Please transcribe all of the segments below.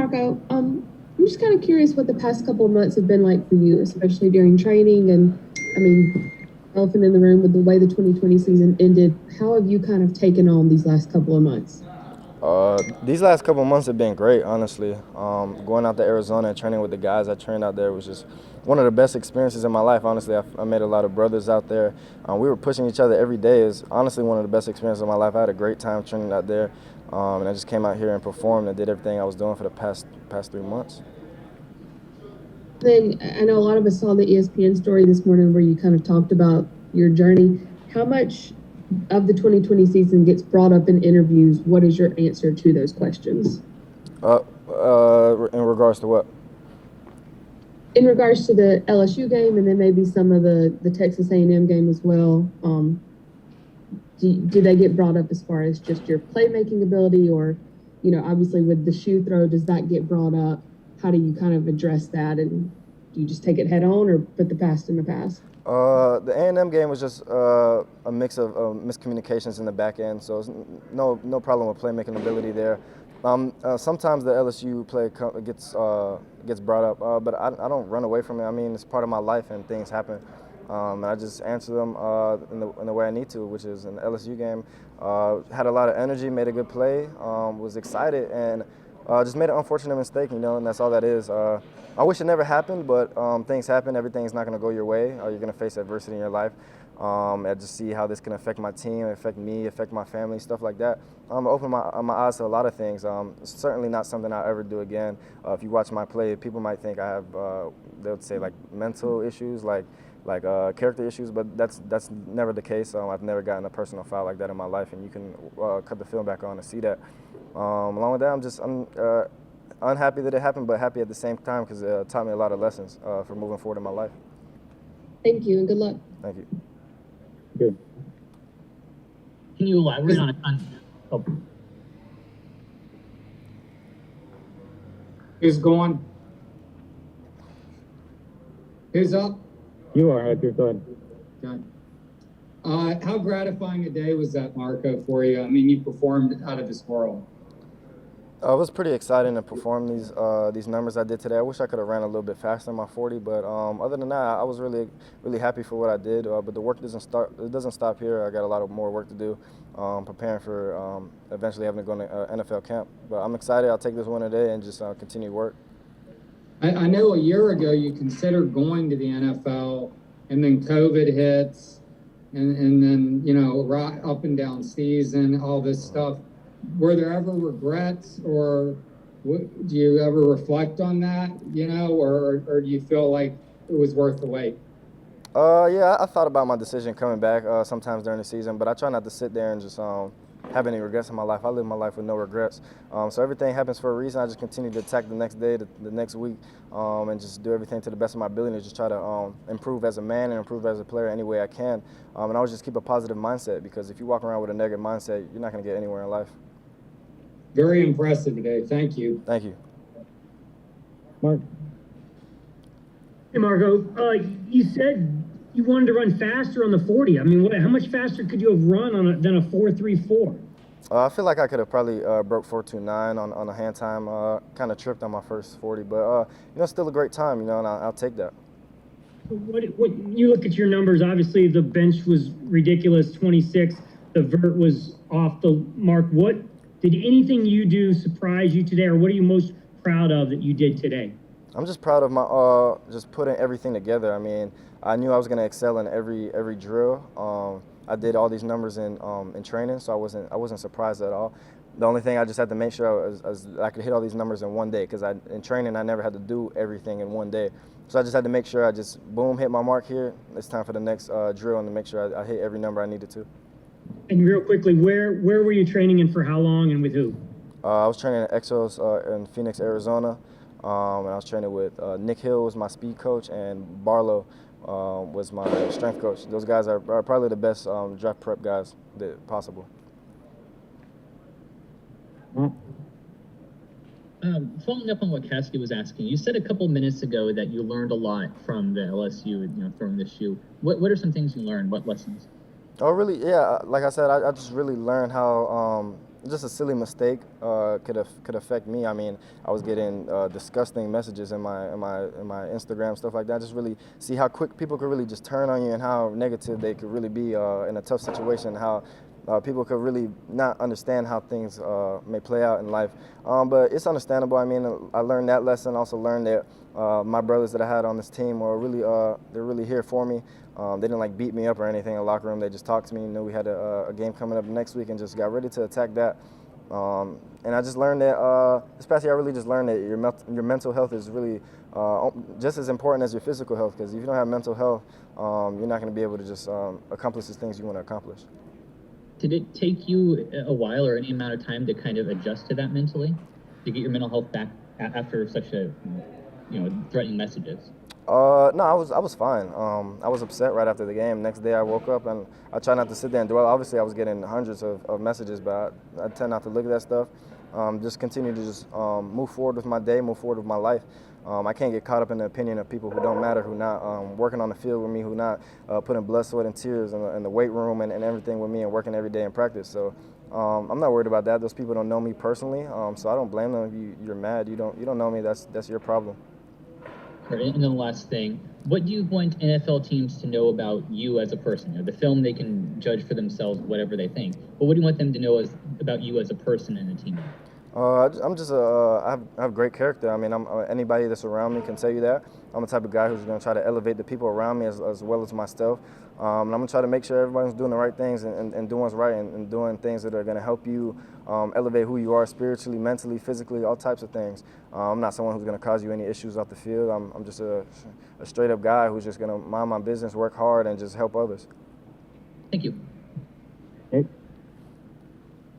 Marco, I'm just kind of curious what the past couple of months have been like for you, especially during training. And I mean, elephant in the room with the way the 2020 season ended. How have you kind of taken on these last couple of months? These last couple of months have been great, honestly. Going out to Arizona and training with the guys I trained out there was just one of the best experiences in my life. Honestly, I made a lot of brothers out there. We were pushing each other every day. It was honestly one of the best experiences of my life. I had a great time training out there, and I just came out here and performed and did everything I was doing for the past 3 months. Then I know a lot of us saw the ESPN story this morning where you kind of talked about your journey. How much of the 2020 season gets brought up in interviews? What is your answer to those questions? In regards to what? In regards to the LSU game and then maybe some of the Texas A&M game as well, do they get brought up as far as just your playmaking ability, or, obviously with the shoe throw, does that get brought up? How do you kind of address that, and do you just take it head on or put the past in the past? The A&M game was just a mix of miscommunications in the back end, so it's no problem with playmaking ability there. Sometimes the LSU play gets brought up, but I don't run away from it. I mean, it's part of my life and things happen. And I just answer them in the way I need to, which is in the LSU game. Had a lot of energy, made a good play, was excited, and just made an unfortunate mistake, and that's all that is. I wish it never happened, but things happen. Everything's not going to go your way. You're going to face adversity in your life. I just see how this can affect my team, affect me, affect my family, stuff like that. Open my eyes to a lot of things. It's certainly not something I'll ever do again. If you watch my play, people might think I have, they would say, like mental issues, like character issues, but that's never the case. I've never gotten a personal foul like that in my life, and you can cut the film back on and see that. Along with that, I'm unhappy that it happened, but happy at the same time because it taught me a lot of lessons for moving forward in my life. Thank you, and good luck. Thank you. Good. Can you elaborate on oh. Who's going? Who's up? You are, Hector. Go ahead. Okay. How gratifying a day was that, Marco, for you? I mean, you performed out of this world. It was pretty exciting to perform these numbers I did today. I wish I could have ran a little bit faster in my 40, but other than that, I was really happy for what I did. But the work doesn't stop here. I got a lot of more work to do, preparing for eventually having to go to NFL camp. But I'm excited. I'll take this one today and just continue work. I know a year ago you considered going to the NFL, and then COVID hits, and then right up and down season, all this stuff. Were there ever regrets, or do you ever reflect on that, or do you feel like it was worth the wait? Yeah, I thought about my decision coming back sometimes during the season, but I try not to sit there and just have any regrets in my life. I live my life with no regrets. So everything happens for a reason. I just continue to attack the next day, the next week, and just do everything to the best of my ability, and just try to improve as a man and improve as a player any way I can. And I always just keep a positive mindset, because if you walk around with a negative mindset, you're not going to get anywhere in life. Very impressive today. Thank you. Thank you. Mark. Hey, Marco, you said you wanted to run faster on the 40. I mean, how much faster could you have run than a 4.34? I feel like I could have probably broke 4.29 on a hand time. Kind of tripped on my first 40, but still a great time, and I'll take that. What you look at your numbers, obviously the bench was ridiculous, 26. The vert was off the mark. What did anything you do surprise you today, or what are you most proud of that you did today? I'm just proud of my just putting everything together. I mean, I knew I was going to excel in every drill. I did all these numbers in training, so I wasn't surprised at all. The only thing I just had to make sure I could hit all these numbers in one day, because in training I never had to do everything in one day. So I just had to make sure I just boom, hit my mark here. It's time for the next drill, and to make sure I hit every number I needed to. And real quickly, where were you training and for how long and with who? I was training at Exos in Phoenix, Arizona, and I was training with Nick Hill was my speed coach, and Barlow was my strength coach. Those guys are probably the best draft prep guys possible. Following up on what Cassidy was asking, you said a couple minutes ago that you learned a lot from the LSU, throwing the shoe. What are some things you learned? What lessons? Oh, really? Yeah. Like I said, I just really learned how just a silly mistake could affect me. I mean, I was getting disgusting messages in my Instagram, stuff like that. Just really see how quick people could really just turn on you and how negative they could really be in a tough situation. How people could really not understand how things may play out in life. But it's understandable. I mean, I learned that lesson. Also learned that my brothers that I had on this team were really they're really here for me. They didn't like beat me up or anything in the locker room. They just talked to me. Knew we had a game coming up next week and just got ready to attack that. And I just learned that this past year I really just learned that your mental health is really just as important as your physical health, because if you don't have mental health, you're not going to be able to just accomplish the things you want to accomplish. Did it take you a while or any amount of time to kind of adjust to that mentally, to get your mental health back after such a, threatening messages? No, I was fine. I was upset right after the game. Next day I woke up and I try not to sit there and dwell. Obviously I was getting hundreds of messages, but I tend not to look at that stuff. Just continue to just move forward with my day, move forward with my life. I can't get caught up in the opinion of people who don't matter, who not working on the field with me, who not putting blood, sweat, and tears in the weight room and everything with me and working every day in practice. So I'm not worried about that. Those people don't know me personally, so I don't blame them if you're mad. You don't know me. That's your problem. And then the last thing, what do you want NFL teams to know about you as a person? The film, they can judge for themselves whatever they think. But what do you want them to know about you as a person and a teammate? I'm just I have great character. I mean, anybody that's around me can tell you that. I'm the type of guy who's going to try to elevate the people around me as well as myself. And I'm going to try to make sure everybody's doing the right things and doing what's right and doing things that are going to help you elevate who you are spiritually, mentally, physically, all types of things. I'm not someone who's going to cause you any issues off the field. I'm just a straight up guy who's just going to mind my business, work hard, and just help others. Thank you.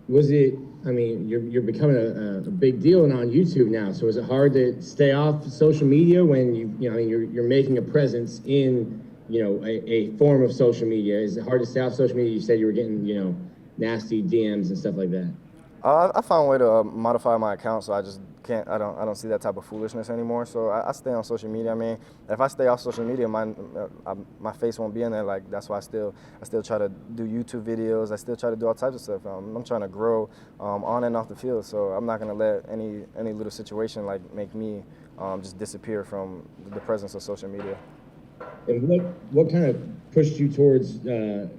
Was it, I mean, you're becoming a big deal and on YouTube now, so is it hard to stay off social media when you're making a presence in, a form of social media? Is it hard to stay off social media? You said you were getting, nasty DMs and stuff like that. I found a way to modify my account, so I just can't. I don't see that type of foolishness anymore. So I stay on social media. I mean, if I stay off social media, my face won't be in there. Like, that's why I still try to do YouTube videos. I still try to do all types of stuff. I'm trying to grow on and off the field. So I'm not gonna let any little situation like make me just disappear from the presence of social media. And what kind of pushed you towards the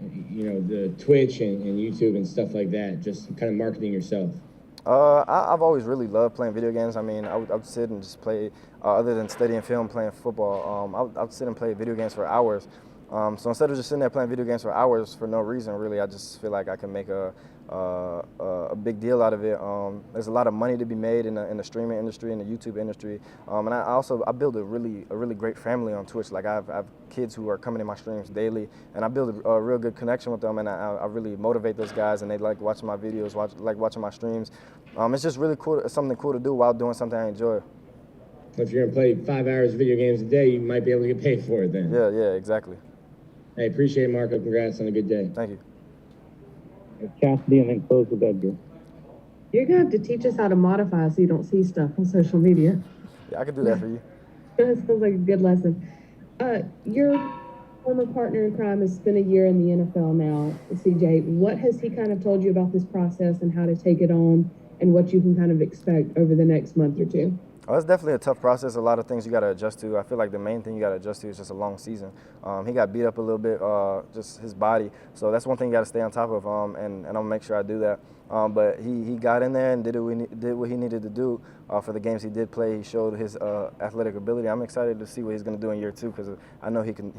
Twitch and YouTube and stuff like that, just kind of marketing yourself? I've always really loved playing video games. I mean, I would sit and just play, other than studying film, playing football, I would sit and play video games for hours. So instead of just sitting there playing video games for hours for no reason, really, I just feel like I can make a big deal out of it. There's a lot of money to be made in the streaming industry, in the YouTube industry, and I build a really great family on Twitch. Like, I have kids who are coming in my streams daily, and I build a real good connection with them, and I really motivate those guys, and they like watching my videos, like watching my streams. It's just really cool. It's something cool to do while doing something I enjoy. If you're gonna play 5 hours of video games a day, you might be able to get paid for it then. Yeah, exactly. Hey, appreciate it, Marco. Congrats on a good day. Thank you. Cassidy, and then close with Edgar. You're gonna have to teach us how to modify so you don't see stuff on social media. Yeah, I can do that for you. That sounds like a good lesson. Your former partner in crime has spent a year in the NFL now, CJ. What has he kind of told you about this process and how to take it on, and what you can kind of expect over the next month or two? Oh, it's definitely a tough process. A lot of things you got to adjust to. I feel like the main thing you got to adjust to is just a long season. He got beat up a little bit, just his body. So that's one thing you got to stay on top of, and I'm going to make sure I do that. But he got in there and did what he needed to do for the games he did play. He showed his athletic ability. I'm excited to see what he's going to do in year 2, because I know he can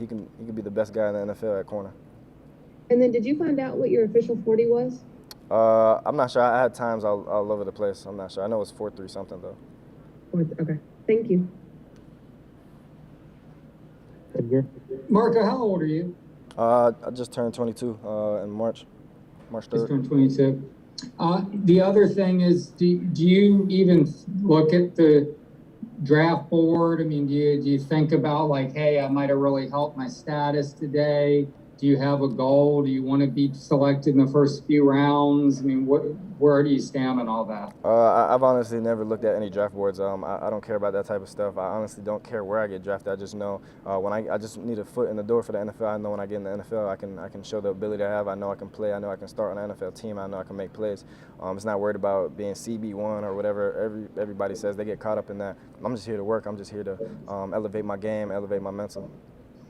be the best guy in the NFL at corner. And then did you find out what your official 40 was? I'm not sure. I had times all over the place. I'm not sure. I know it's 4.3 something, though. Okay, thank you. Edgar. Marco, how old are you? I just turned 22 in March 3rd. Just turned 22. The other thing is, do you even look at the draft board? I mean, do you think about like, hey, I might have really helped my status today? Do you have a goal? Do you want to be selected in the first few rounds? I mean, where do you stand on all that? I've honestly never looked at any draft boards. I don't care about that type of stuff. I honestly don't care where I get drafted. I just know when I just need a foot in the door for the NFL. I know when I get in the NFL, I can show the ability I have. I know I can play. I know I can start on an NFL team. I know I can make plays. It's not worried about being CB1 or whatever everybody says. They get caught up in that. I'm just here to work. I'm just here to elevate my game, elevate my mental.